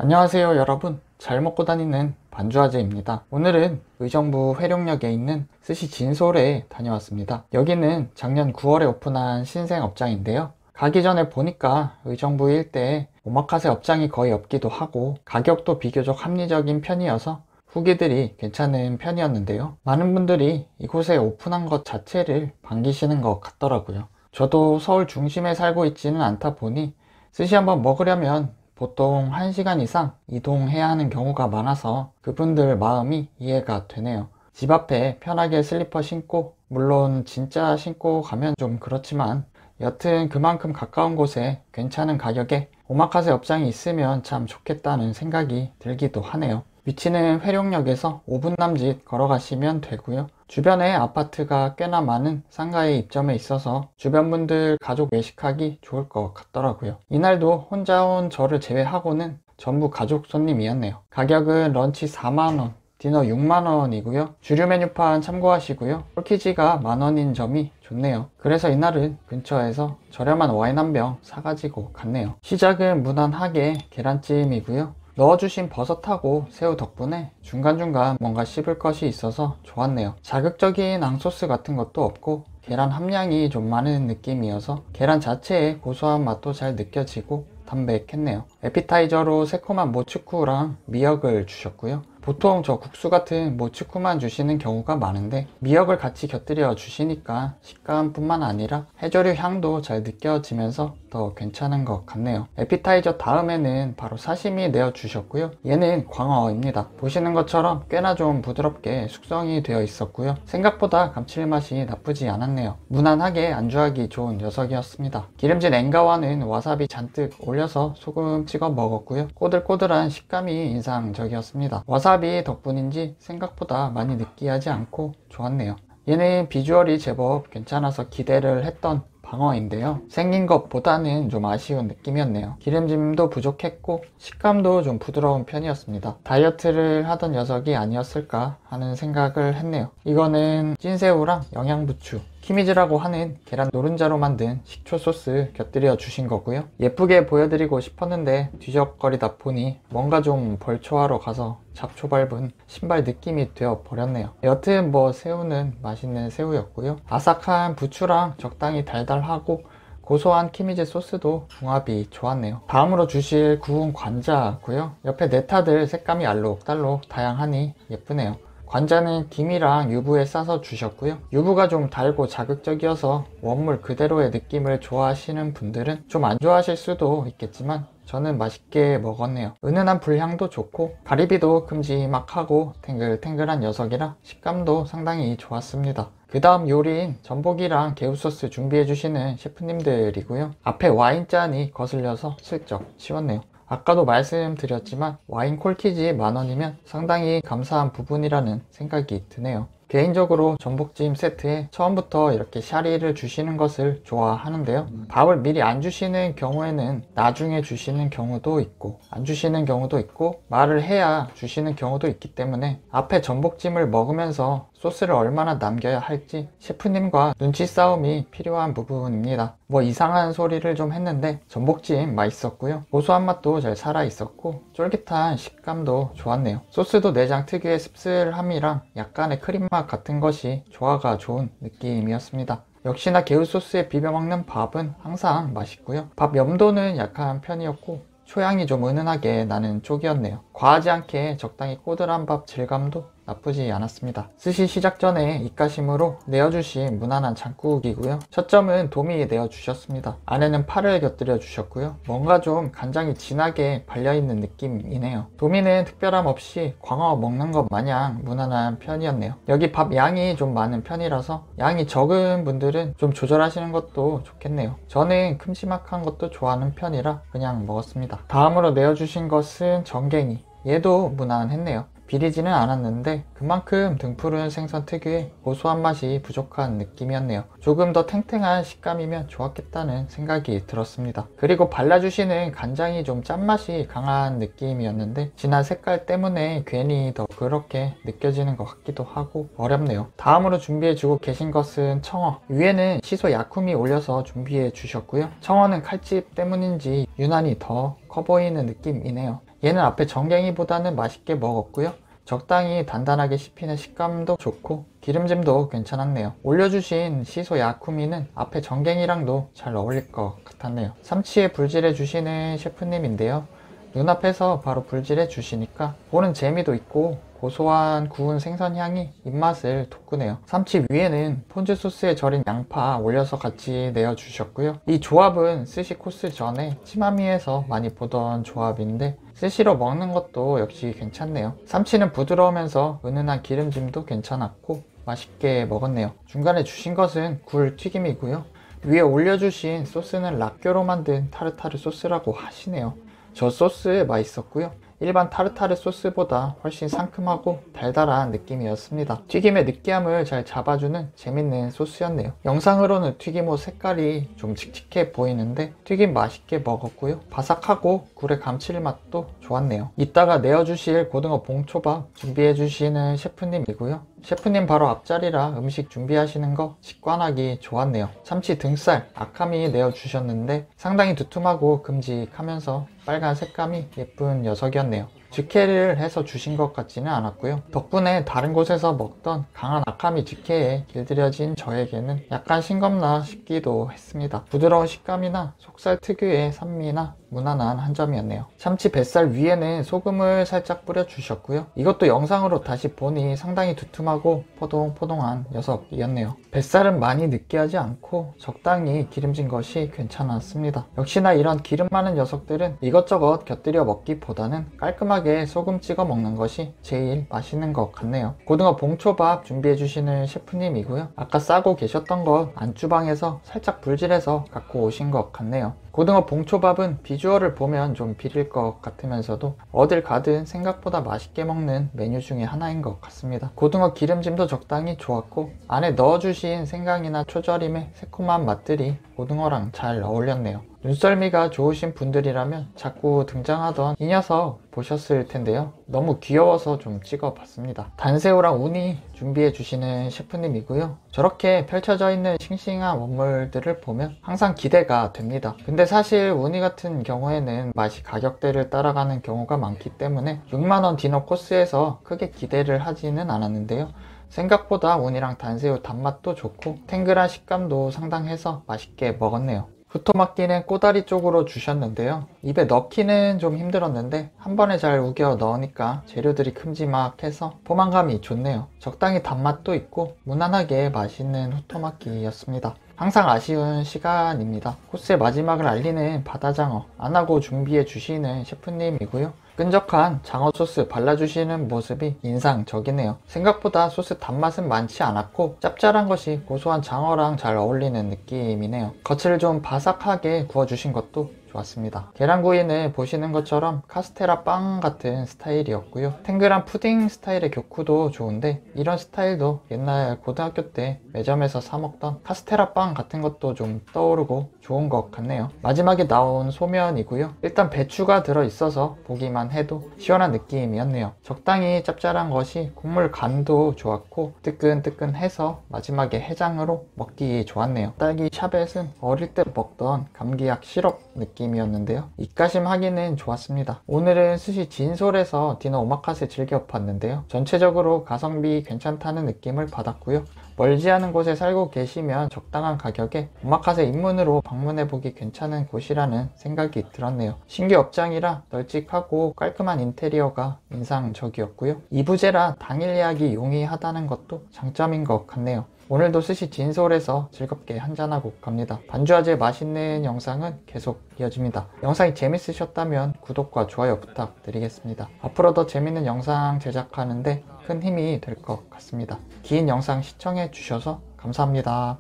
안녕하세요 여러분, 잘 먹고 다니는 반주아재입니다. 오늘은 의정부 회룡역에 있는 스시 진솔에 다녀왔습니다. 여기는 작년 9월에 오픈한 신생 업장인데요. 가기 전에 보니까 의정부 일대에 오마카세 업장이 거의 없기도 하고 가격도 비교적 합리적인 편이어서 후기들이 괜찮은 편이었는데요. 많은 분들이 이곳에 오픈한 것 자체를 반기시는 것 같더라고요. 저도 서울 중심에 살고 있지는 않다 보니 스시 한번 먹으려면 보통 1시간 이상 이동해야 하는 경우가 많아서 그분들 마음이 이해가 되네요. 집 앞에 편하게 슬리퍼 신고, 물론 진짜 신고 가면 좀 그렇지만 여튼 그만큼 가까운 곳에 괜찮은 가격에 오마카세 업장이 있으면 참 좋겠다는 생각이 들기도 하네요. 위치는 회룡역에서 5분 남짓 걸어가시면 되고요. 주변에 아파트가 꽤나 많은 상가에 입점해 있어서 주변 분들 가족 외식하기 좋을 것 같더라고요. 이날도 혼자 온 저를 제외하고는 전부 가족 손님이었네요. 가격은 런치 4만원, 디너 6만원이고요. 주류 메뉴판 참고하시고요. 폴키지가 만원인 점이 좋네요. 그래서 이날은 근처에서 저렴한 와인 한 병 사가지고 갔네요. 시작은 무난하게 계란찜이고요. 넣어주신 버섯하고 새우 덕분에 중간중간 뭔가 씹을 것이 있어서 좋았네요. 자극적인 앙소스 같은 것도 없고 계란 함량이 좀 많은 느낌이어서 계란 자체의 고소한 맛도 잘 느껴지고 담백했네요. 에피타이저로 새콤한 모츠쿠랑 미역을 주셨고요. 보통 저 국수 같은 모츠쿠만 주시는 경우가 많은데 미역을 같이 곁들여 주시니까 식감뿐만 아니라 해조류 향도 잘 느껴지면서 더 괜찮은 것 같네요. 에피타이저 다음에는 바로 사시미 내어 주셨고요. 얘는 광어입니다. 보시는 것처럼 꽤나 좀 부드럽게 숙성이 되어 있었고요. 생각보다 감칠맛이 나쁘지 않았네요. 무난하게 안주하기 좋은 녀석이었습니다. 기름진 엔가와는 와사비 잔뜩 올려서 소금 찍어 먹었고요. 꼬들꼬들한 식감이 인상적이었습니다. 와사비 덕분인지 생각보다 많이 느끼하지 않고 좋았네요. 얘는 비주얼이 제법 괜찮아서 기대를 했던 방어인데요. 생긴 것보다는 좀 아쉬운 느낌이었네요. 기름짐도 부족했고 식감도 좀 부드러운 편이었습니다. 다이어트를 하던 녀석이 아니었을까 하는 생각을 했네요. 이거는 찐새우랑 영양부추, 키미즈라고 하는 계란 노른자로 만든 식초 소스 곁들여 주신 거고요. 예쁘게 보여드리고 싶었는데 뒤적거리다 보니 뭔가 좀 벌초하러 가서 잡초 밟은 신발 느낌이 되어 버렸네요. 여튼 뭐 새우는 맛있는 새우였고요. 아삭한 부추랑 적당히 달달하고 고소한 키미즈 소스도 궁합이 좋았네요. 다음으로 주실 구운 관자고요. 옆에 네타들 색감이 알록달록 다양하니 예쁘네요. 관자는 김이랑 유부에 싸서 주셨고요. 유부가 좀 달고 자극적이어서 원물 그대로의 느낌을 좋아하시는 분들은 좀 안 좋아하실 수도 있겠지만 저는 맛있게 먹었네요. 은은한 불향도 좋고 가리비도 큼지막하고 탱글탱글한 녀석이라 식감도 상당히 좋았습니다. 그 다음 요리인 전복이랑 개우소스 준비해주시는 셰프님들이고요. 앞에 와인잔이 거슬려서 슬쩍 치웠네요. 아까도 말씀드렸지만 와인 콜키지 만원이면 상당히 감사한 부분이라는 생각이 드네요. 개인적으로 전복찜 세트에 처음부터 이렇게 샤리를 주시는 것을 좋아하는데요. 밥을 미리 안 주시는 경우에는 나중에 주시는 경우도 있고 안 주시는 경우도 있고 말을 해야 주시는 경우도 있기 때문에 앞에 전복찜을 먹으면서 소스를 얼마나 남겨야 할지 셰프님과 눈치 싸움이 필요한 부분입니다. 뭐 이상한 소리를 좀 했는데 전복찜 맛있었고요. 고소한 맛도 잘 살아있었고 쫄깃한 식감도 좋았네요. 소스도 내장 특유의 씁쓸함이랑 약간의 크림맛 같은 것이 조화가 좋은 느낌이었습니다. 역시나 개우소스에 비벼 먹는 밥은 항상 맛있고요. 밥 염도는 약한 편이었고 초향이 좀 은은하게 나는 쪽이었네요. 과하지 않게 적당히 꼬들한 밥 질감도 나쁘지 않았습니다. 스시 시작 전에 입가심으로 내어주신 무난한 장국이고요. 첫 점은 도미 내어주셨습니다. 안에는 파를 곁들여 주셨고요. 뭔가 좀 간장이 진하게 발려있는 느낌이네요. 도미는 특별함 없이 광어 먹는 것 마냥 무난한 편이었네요. 여기 밥 양이 좀 많은 편이라서 양이 적은 분들은 좀 조절하시는 것도 좋겠네요. 저는 큼지막한 것도 좋아하는 편이라 그냥 먹었습니다. 다음으로 내어주신 것은 전갱이. 얘도 무난했네요. 비리지는 않았는데 그만큼 등푸른 생선 특유의 고소한 맛이 부족한 느낌이었네요. 조금 더 탱탱한 식감이면 좋았겠다는 생각이 들었습니다. 그리고 발라주시는 간장이 좀 짠맛이 강한 느낌이었는데 진한 색깔 때문에 괜히 더 그렇게 느껴지는 것 같기도 하고 어렵네요. 다음으로 준비해주고 계신 것은 청어. 위에는 시소 야쿠미 올려서 준비해 주셨고요. 청어는 칼집 때문인지 유난히 더 커 보이는 느낌이네요. 얘는 앞에 전갱이보다는 맛있게 먹었고요. 적당히 단단하게 씹히는 식감도 좋고 기름짐도 괜찮았네요. 올려주신 시소 야쿠미는 앞에 전갱이랑도 잘 어울릴 것 같았네요. 삼치에 불질해 주시는 셰프님인데요. 눈앞에서 바로 불질해 주시니까 보는 재미도 있고 고소한 구운 생선 향이 입맛을 돋구네요. 삼치 위에는 폰즈 소스에 절인 양파 올려서 같이 내어주셨고요. 이 조합은 스시 코스 전에 치마미에서 많이 보던 조합인데 스시로 먹는 것도 역시 괜찮네요. 삼치는 부드러우면서 은은한 기름짐도 괜찮았고 맛있게 먹었네요. 중간에 주신 것은 굴 튀김이고요. 위에 올려주신 소스는 락교로 만든 타르타르 소스라고 하시네요. 저 소스 맛있었고요. 일반 타르타르 소스보다 훨씬 상큼하고 달달한 느낌이었습니다. 튀김의 느끼함을 잘 잡아주는 재밌는 소스였네요. 영상으로는 튀김옷 색깔이 좀 칙칙해 보이는데 튀김 맛있게 먹었고요. 바삭하고 굴의 감칠맛도 좋았네요. 이따가 내어주실 고등어 봉초밥 준비해주시는 셰프님이고요. 셰프님 바로 앞자리라 음식 준비하시는 거 직관하기 좋았네요. 참치 등살 아카미 내어주셨는데 상당히 두툼하고 큼직하면서 빨간 색감이 예쁜 녀석이었네요. 직회를 해서 주신 것 같지는 않았고요. 덕분에 다른 곳에서 먹던 강한 아카미 직회에 길들여진 저에게는 약간 싱겁나 싶기도 했습니다. 부드러운 식감이나 속살 특유의 산미나 무난한 한 점이었네요. 참치 뱃살 위에는 소금을 살짝 뿌려주셨고요. 이것도 영상으로 다시 보니 상당히 두툼하고 포동포동한 녀석이었네요. 뱃살은 많이 느끼하지 않고 적당히 기름진 것이 괜찮았습니다. 역시나 이런 기름 많은 녀석들은 이것저것 곁들여 먹기보다는 깔끔하게 소금 찍어 먹는 것이 제일 맛있는 것 같네요. 고등어 봉초밥 준비해 주시는 셰프님이고요. 아까 싸고 계셨던 것 안주방에서 살짝 불질해서 갖고 오신 것 같네요. 고등어 봉초밥은 비주얼을 보면 좀 비릴 것 같으면서도 어딜 가든 생각보다 맛있게 먹는 메뉴 중에 하나인 것 같습니다. 고등어 기름짐도 적당히 좋았고 안에 넣어주신 생강이나 초절임의 새콤한 맛들이 고등어랑 잘 어울렸네요. 눈썰미가 좋으신 분들이라면 자꾸 등장하던 이 녀석 보셨을 텐데요. 너무 귀여워서 좀 찍어봤습니다. 단새우랑 우니 준비해 주시는 셰프님이고요. 저렇게 펼쳐져 있는 싱싱한 원물들을 보면 항상 기대가 됩니다. 근데 사실 우니 같은 경우에는 맛이 가격대를 따라가는 경우가 많기 때문에 6만원 디너 코스에서 크게 기대를 하지는 않았는데요. 생각보다 우니랑 단새우 단맛도 좋고 탱글한 식감도 상당해서 맛있게 먹었네요. 후토마키는 꼬다리 쪽으로 주셨는데요. 입에 넣기는 좀 힘들었는데 한 번에 잘 우겨 넣으니까 재료들이 큼지막해서 포만감이 좋네요. 적당히 단맛도 있고 무난하게 맛있는 후토마키였습니다. 항상 아쉬운 시간입니다. 코스의 마지막을 알리는 바다장어 안하고 준비해 주시는 셰프님이고요. 끈적한 장어 소스 발라주시는 모습이 인상적이네요. 생각보다 소스 단맛은 많지 않았고 짭짤한 것이 고소한 장어랑 잘 어울리는 느낌이네요. 겉을 좀 바삭하게 구워주신 것도 좋았습니다. 계란구이는 보시는 것처럼 카스테라 빵 같은 스타일이었고요. 탱글한 푸딩 스타일의 교쿠도 좋은데 이런 스타일도 옛날 고등학교 때 매점에서 사 먹던 카스테라 빵 같은 것도 좀 떠오르고 좋은 것 같네요. 마지막에 나온 소면이고요. 일단 배추가 들어있어서 보기만 해도 시원한 느낌이었네요. 적당히 짭짤한 것이 국물 간도 좋았고 뜨끈뜨끈해서 마지막에 해장으로 먹기 좋았네요. 딸기 샤벳은 어릴 때 먹던 감기약 시럽 느낌이었는데요. 입가심 하기는 좋았습니다. 오늘은 스시 진솔에서 디너 오마카세 즐겨봤는데요. 전체적으로 가성비 괜찮다는 느낌을 받았고요. 멀지 않은 곳에 살고 계시면 적당한 가격에 오마카세 입문으로 방문해보기 괜찮은 곳이라는 생각이 들었네요. 신규 업장이라 널찍하고 깔끔한 인테리어가 인상적이었고요. 2부제라 당일 예약이 용이하다는 것도 장점인 것 같네요. 오늘도 스시 진솔에서 즐겁게 한잔하고 갑니다. 반주아재 맛있는 영상은 계속 이어집니다. 영상이 재밌으셨다면 구독과 좋아요 부탁드리겠습니다. 앞으로 더 재밌는 영상 제작하는데 큰 힘이 될 것 같습니다. 긴 영상 시청해 주셔서 감사합니다.